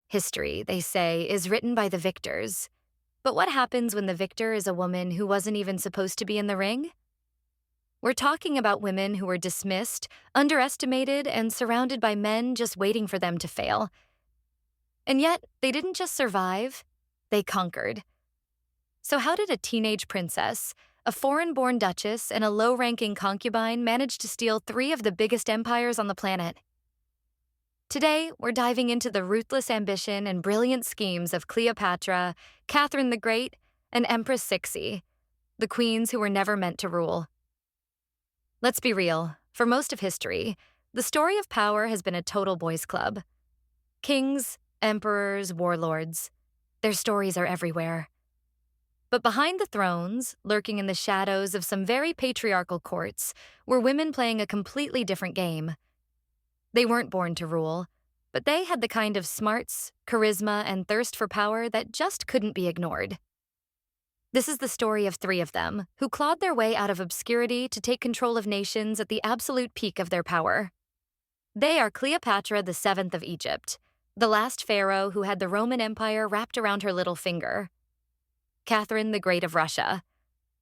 History, they say, is written by the victors. But what happens when the victor is a woman who wasn't even supposed to be in the ring? We're talking about women who were dismissed, underestimated, and surrounded by men just waiting for them to fail. And yet, they didn't just survive, they conquered. So how did a teenage princess, a foreign-born duchess, and a low-ranking concubine manage to steal three of the biggest empires on the planet? Today, we're diving into the ruthless ambition and brilliant schemes of Cleopatra, Catherine the Great, and Empress Cixi, the queens who were never meant to rule. Let's be real, for most of history, the story of power has been a total boys' club. Kings, emperors, warlords, their stories are everywhere. But behind the thrones, lurking in the shadows of some very patriarchal courts, were women playing a completely different game. They weren't born to rule, but they had the kind of smarts, charisma, and thirst for power that just couldn't be ignored. This is the story of three of them, who clawed their way out of obscurity to take control of nations at the absolute peak of their power. They are Cleopatra the Seventh of Egypt, the last pharaoh who had the Roman Empire wrapped around her little finger. Catherine the Great of Russia,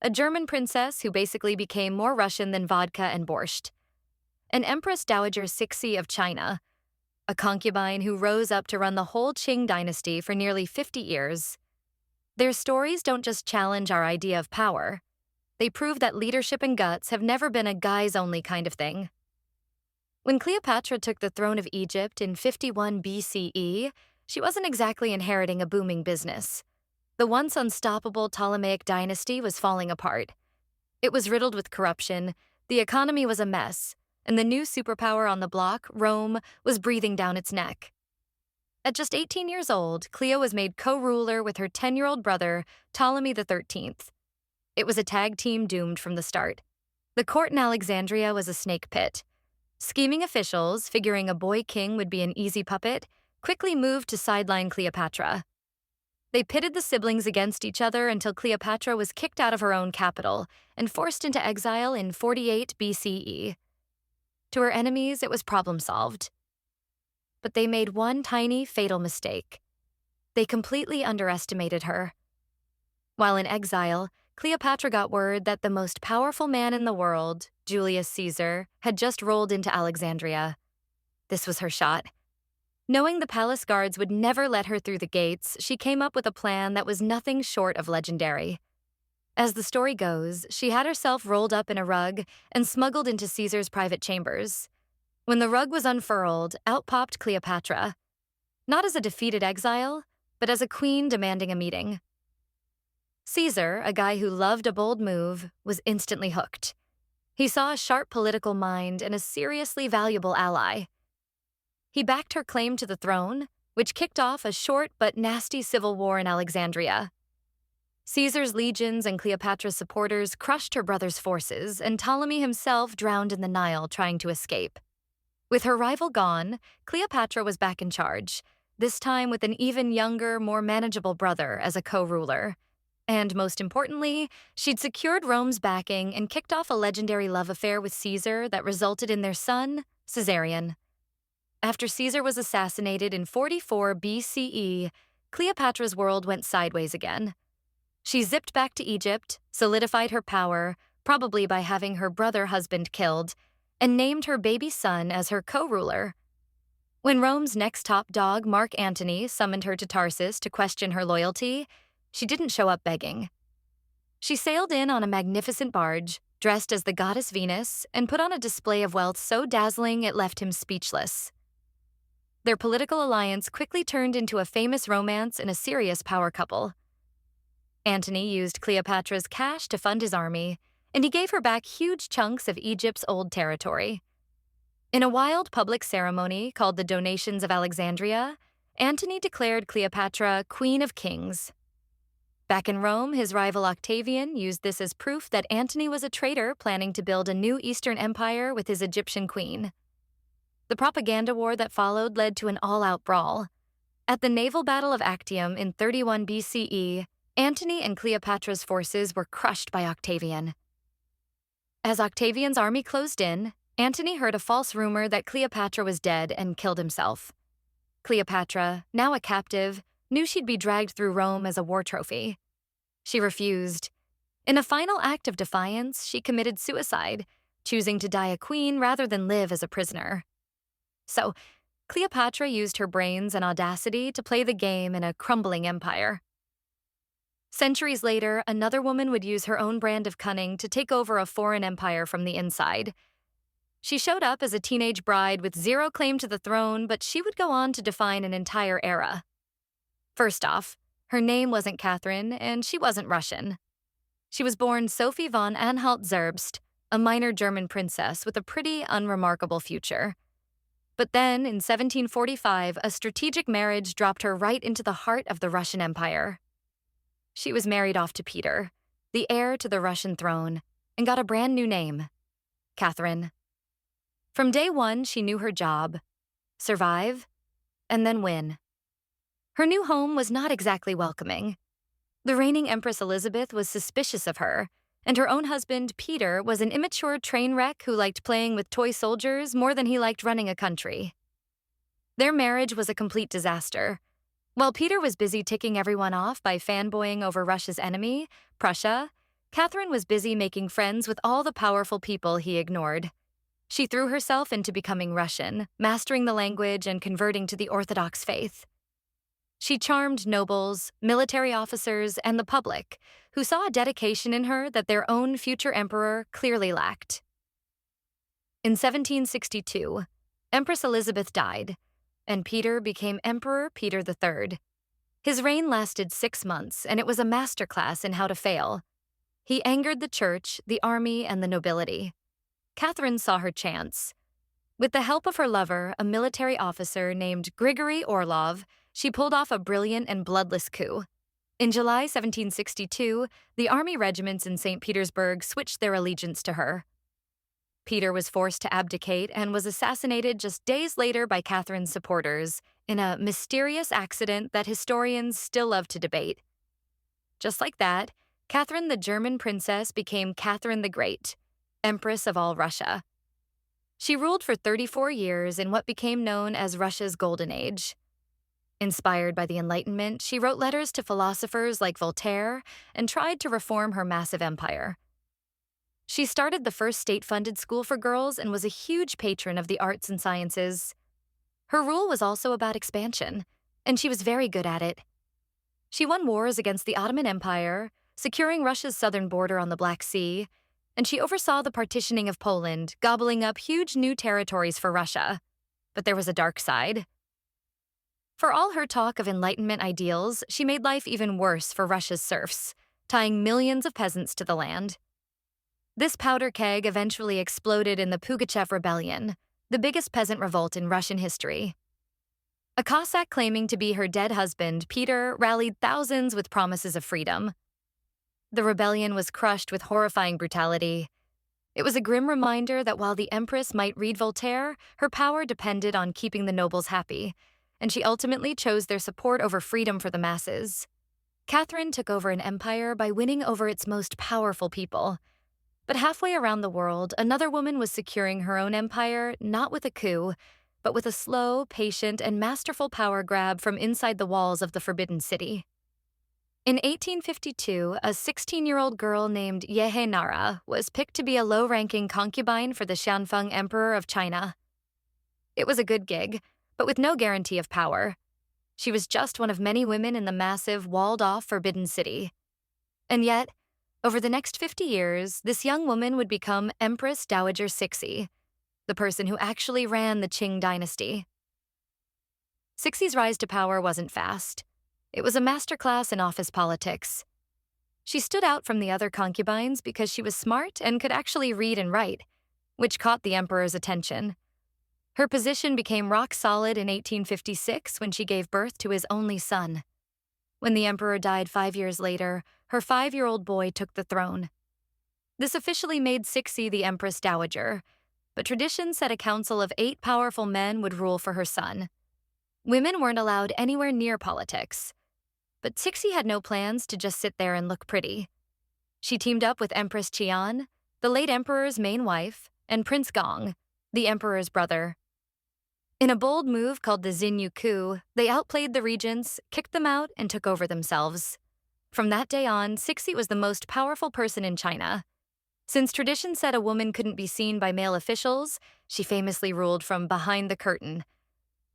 a German princess who basically became more Russian than vodka and borscht. And Empress Dowager Cixi of China, a concubine who rose up to run the whole Qing dynasty for nearly 50 years. Their stories don't just challenge our idea of power. They prove that leadership and guts have never been a guys-only kind of thing. When Cleopatra took the throne of Egypt in 51 BCE, she wasn't exactly inheriting a booming business. The once unstoppable Ptolemaic dynasty was falling apart. It was riddled with corruption, the economy was a mess, and the new superpower on the block, Rome, was breathing down its neck. At just 18 years old, Cleo was made co-ruler with her 10-year-old brother, Ptolemy XIII. It was a tag team doomed from the start. The court in Alexandria was a snake pit. Scheming officials, figuring a boy king would be an easy puppet, quickly moved to sideline Cleopatra. They pitted the siblings against each other until Cleopatra was kicked out of her own capital and forced into exile in 48 BCE. To her enemies, it was problem solved. But they made one tiny, fatal mistake. They completely underestimated her. While in exile, Cleopatra got word that the most powerful man in the world, Julius Caesar, had just rolled into Alexandria. This was her shot. Knowing the palace guards would never let her through the gates, she came up with a plan that was nothing short of legendary. As the story goes, she had herself rolled up in a rug and smuggled into Caesar's private chambers. When the rug was unfurled, out popped Cleopatra. Not as a defeated exile, but as a queen demanding a meeting. Caesar, a guy who loved a bold move, was instantly hooked. He saw a sharp political mind and a seriously valuable ally. He backed her claim to the throne, which kicked off a short but nasty civil war in Alexandria. Caesar's legions and Cleopatra's supporters crushed her brother's forces, and Ptolemy himself drowned in the Nile trying to escape. With her rival gone, Cleopatra was back in charge, this time with an even younger, more manageable brother as a co-ruler. And most importantly, she'd secured Rome's backing and kicked off a legendary love affair with Caesar that resulted in their son, Caesarion. After Caesar was assassinated in 44 BCE, Cleopatra's world went sideways again. She zipped back to Egypt, solidified her power, probably by having her brother-husband killed, and named her baby son as her co-ruler. When Rome's next top dog, Mark Antony, summoned her to Tarsus to question her loyalty, she didn't show up begging. She sailed in on a magnificent barge, dressed as the goddess Venus, and put on a display of wealth so dazzling it left him speechless. Their political alliance quickly turned into a famous romance and a serious power couple. Antony used Cleopatra's cash to fund his army, and he gave her back huge chunks of Egypt's old territory. In a wild public ceremony called the Donations of Alexandria, Antony declared Cleopatra Queen of Kings. Back in Rome, his rival Octavian used this as proof that Antony was a traitor planning to build a new Eastern empire with his Egyptian queen. The propaganda war that followed led to an all-out brawl. At the naval battle of Actium in 31 BCE, Antony and Cleopatra's forces were crushed by Octavian. As Octavian's army closed in, Antony heard a false rumor that Cleopatra was dead and killed himself. Cleopatra, now a captive, knew she'd be dragged through Rome as a war trophy. She refused. In a final act of defiance, she committed suicide, choosing to die a queen rather than live as a prisoner. So, Cleopatra used her brains and audacity to play the game in a crumbling empire. Centuries later, another woman would use her own brand of cunning to take over a foreign empire from the inside. She showed up as a teenage bride with zero claim to the throne, but she would go on to define an entire era. First off, her name wasn't Catherine, and she wasn't Russian. She was born Sophie von Anhalt-Zerbst, a minor German princess with a pretty unremarkable future. But then, in 1745, a strategic marriage dropped her right into the heart of the Russian Empire. She was married off to Peter, the heir to the Russian throne, and got a brand new name, Catherine. From day one, she knew her job: survive, and then win. Her new home was not exactly welcoming. The reigning Empress Elizabeth was suspicious of her, and her own husband, Peter, was an immature train wreck who liked playing with toy soldiers more than he liked running a country. Their marriage was a complete disaster. While Peter was busy ticking everyone off by fanboying over Russia's enemy, Prussia, Catherine was busy making friends with all the powerful people he ignored. She threw herself into becoming Russian, mastering the language and converting to the Orthodox faith. She charmed nobles, military officers, and the public, who saw a dedication in her that their own future emperor clearly lacked. In 1762, Empress Elizabeth died, and Peter became Emperor Peter III. His reign lasted 6 months, and it was a masterclass in how to fail. He angered the church, the army, and the nobility. Catherine saw her chance. With the help of her lover, a military officer named Grigory Orlov, she pulled off a brilliant and bloodless coup. In July 1762, the army regiments in St. Petersburg switched their allegiance to her. Peter was forced to abdicate and was assassinated just days later by Catherine's supporters in a mysterious accident that historians still love to debate. Just like that, Catherine the German princess became Catherine the Great, Empress of all Russia. She ruled for 34 years in what became known as Russia's Golden Age. Inspired by the Enlightenment, she wrote letters to philosophers like Voltaire and tried to reform her massive empire. She started the first state-funded school for girls and was a huge patron of the arts and sciences. Her rule was also about expansion, and she was very good at it. She won wars against the Ottoman Empire, securing Russia's southern border on the Black Sea, and she oversaw the partitioning of Poland, gobbling up huge new territories for Russia. But there was a dark side. For all her talk of Enlightenment ideals, she made life even worse for Russia's serfs, tying millions of peasants to the land. This powder keg eventually exploded in the Pugachev Rebellion, the biggest peasant revolt in Russian history. A Cossack claiming to be her dead husband, Peter, rallied thousands with promises of freedom. The rebellion was crushed with horrifying brutality. It was a grim reminder that while the Empress might read Voltaire, her power depended on keeping the nobles happy, and she ultimately chose their support over freedom for the masses. Catherine took over an empire by winning over its most powerful people. But halfway around the world, another woman was securing her own empire, not with a coup, but with a slow, patient, and masterful power grab from inside the walls of the Forbidden City. In 1852, a 16-year-old girl named Yehe Nara was picked to be a low-ranking concubine for the Xianfeng Emperor of China. It was a good gig, but with no guarantee of power. She was just one of many women in the massive, walled-off Forbidden City. And yet, over the next 50 years, this young woman would become Empress Dowager Cixi, the person who actually ran the Qing dynasty. Cixi's rise to power wasn't fast. It was a masterclass in office politics. She stood out from the other concubines because she was smart and could actually read and write, which caught the emperor's attention. Her position became rock solid in 1856 when she gave birth to his only son. When the emperor died 5 years later, her 5-year-old boy took the throne. This officially made Cixi the Empress Dowager, but tradition said a council of 8 powerful men would rule for her son. Women weren't allowed anywhere near politics. But Cixi had no plans to just sit there and look pretty. She teamed up with Empress Qian, the late emperor's main wife, and Prince Gong, the emperor's brother. In a bold move called the Xinyu coup, they outplayed the regents, kicked them out, and took over themselves. From that day on, Cixi was the most powerful person in China. Since tradition said a woman couldn't be seen by male officials, she famously ruled from behind the curtain,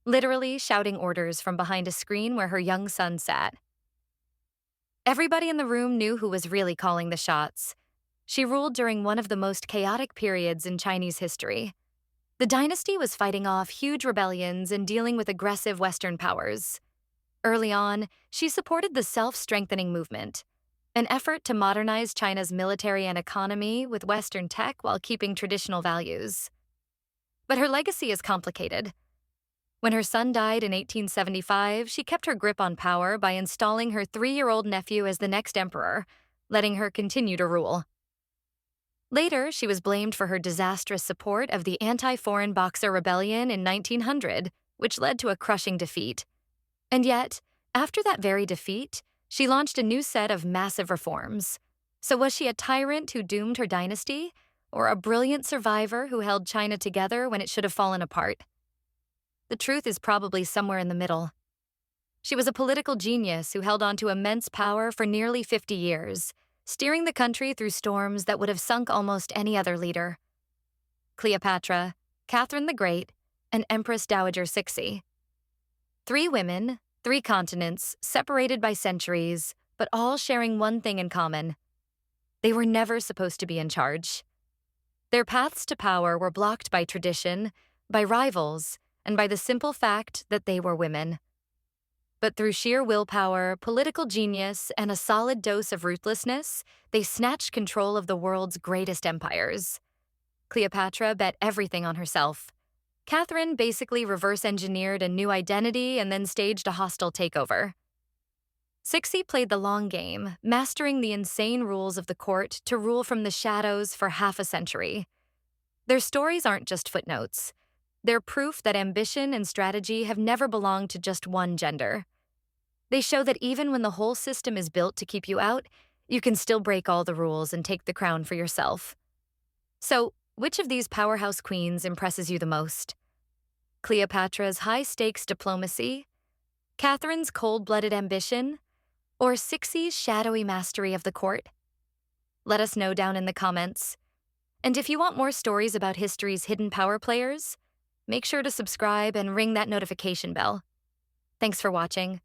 literally shouting orders from behind a screen where her young son sat. Everybody in the room knew who was really calling the shots. She ruled during one of the most chaotic periods in Chinese history. The dynasty was fighting off huge rebellions and dealing with aggressive Western powers. Early on, she supported the self-strengthening movement, an effort to modernize China's military and economy with Western tech while keeping traditional values. But her legacy is complicated. When her son died in 1875, she kept her grip on power by installing her 3-year-old nephew as the next emperor, letting her continue to rule. Later, she was blamed for her disastrous support of the anti-foreign Boxer Rebellion in 1900, which led to a crushing defeat. And yet, after that very defeat, she launched a new set of massive reforms. So was she a tyrant who doomed her dynasty, or a brilliant survivor who held China together when it should have fallen apart? The truth is probably somewhere in the middle. She was a political genius who held on to immense power for nearly 50 years, steering the country through storms that would have sunk almost any other leader. Cleopatra, Catherine the Great, and Empress Dowager Cixi. 3 women, 3 continents, separated by centuries, but all sharing one thing in common. They were never supposed to be in charge. Their paths to power were blocked by tradition, by rivals, and by the simple fact that they were women. But through sheer willpower, political genius, and a solid dose of ruthlessness, they snatched control of the world's greatest empires. Cleopatra bet everything on herself. Catherine basically reverse-engineered a new identity and then staged a hostile takeover. Cixi played the long game, mastering the insane rules of the court to rule from the shadows for half a century. Their stories aren't just footnotes. They're proof that ambition and strategy have never belonged to just one gender. They show that even when the whole system is built to keep you out, you can still break all the rules and take the crown for yourself. So, which of these powerhouse queens impresses you the most? Cleopatra's high-stakes diplomacy, Catherine's cold-blooded ambition, or Cixi's shadowy mastery of the court? Let us know down in the comments. And if you want more stories about history's hidden power players, make sure to subscribe and ring that notification bell. Thanks for watching.